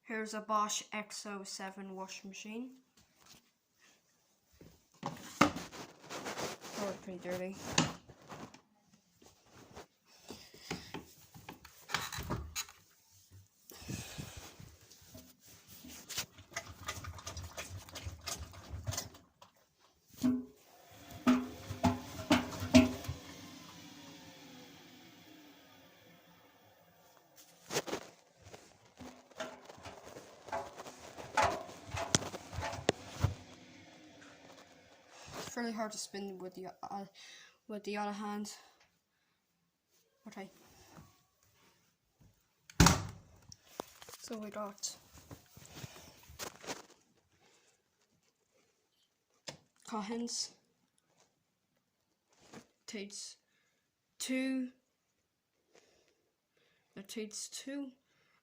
Here's a Bosch Exxcel 7 washing machine. Oh, pretty dirty. It's really hard to spin with the other hand. Okay. So we got cottons. Takes 2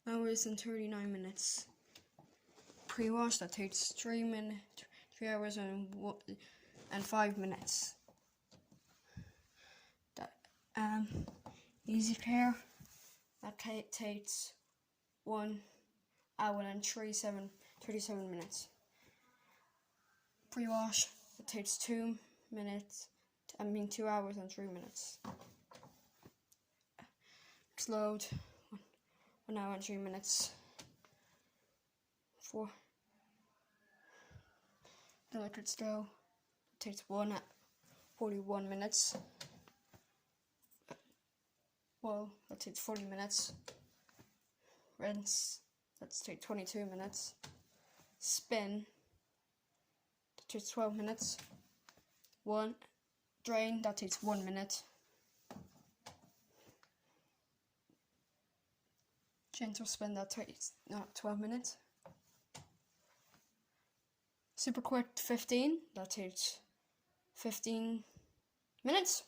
hours and 39 minutes. Pre-wash, that takes 3 hours and 5 minutes. That easy care, that takes 1 hour and 37 minutes. Pre-wash, it takes 2 hours and 3 minutes. Explode, 1 hour and 3 minutes. For the electric stove, it takes 41 minutes. Well, that takes 40 minutes. Rinse, that takes 22 minutes. Spin, that takes 12 minutes. Drain, that takes 1 minute. Gentle spin, that takes 12 minutes. Super quick 15, that takes 15 minutes.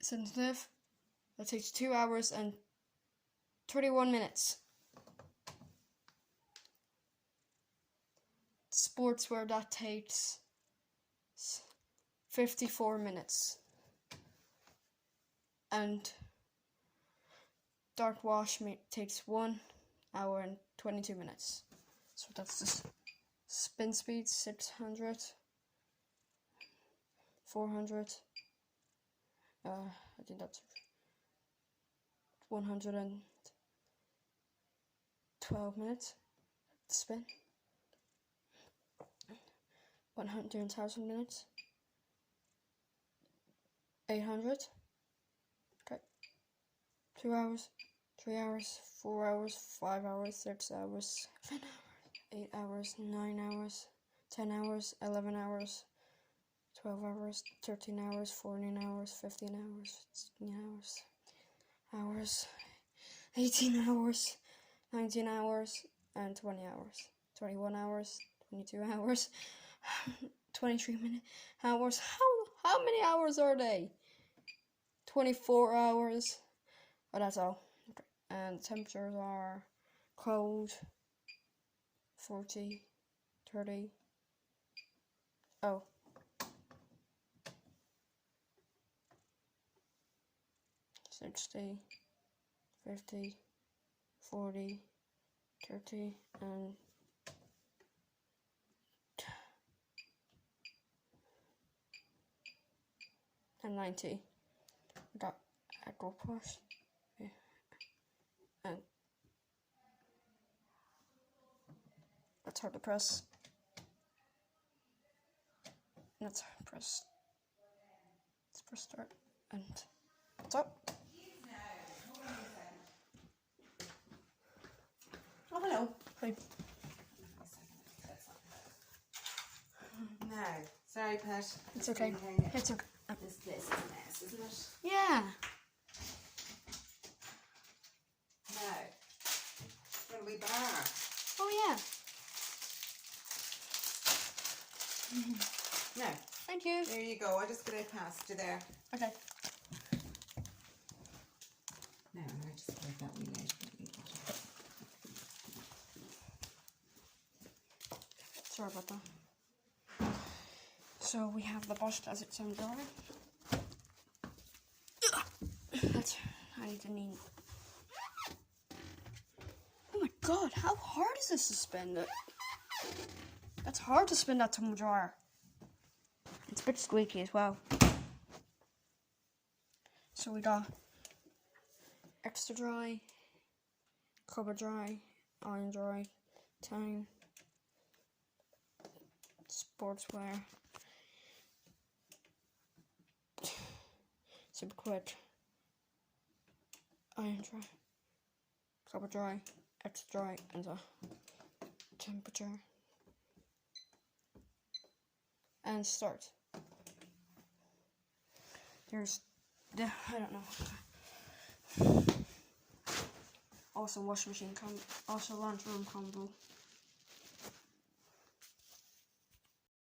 Sensitive, that takes 2 hours and 31 minutes. Sportswear, that takes 54 minutes. And dark wash takes 1 hour and 22 minutes. So that's the spin speed, 600, 400, I think that's 112 minutes to spin. 100,000 minutes. 800. Okay. 2 hours, 3 hours, 4 hours, 5 hours, 6 hours, 7 hours, 8 hours, 9 hours, 10 hours, 11 hours, 12 hours, 13 hours, 14 hours, 15 hours, 16 hours, 18 hours, 19 hours, and 20 hours, 21 hours, 22 hours, 23 hours. How many hours are they? 24 hours. Oh, that's all. Okay. And temperatures are cold, 40, 30. Oh. 60, 50, 40, 30, and 90. I got echo push. Yeah. And that's hard to press. Let's press start, and it's up. Oh, hello. Hi. No, sorry, Pat. It's okay. It's okay. This place is a mess, isn't it? Yeah. No. When we bar. Oh yeah. No. Thank you. There you go. I just got it past you there. Okay. No, I just put that wee lid. Sorry about that. So we have the Bosch Exxcel dryer. I need to need God, how hard is this to spin? That's hard to spin that tumble dryer. It's a bit squeaky as well. So we got extra dry, cover dry, iron dry, time, sportswear, super quick, iron dry, cover dry, extra dry, and the temperature. And start. There's the, I don't know. Also washing machine combo, also laundry room combo.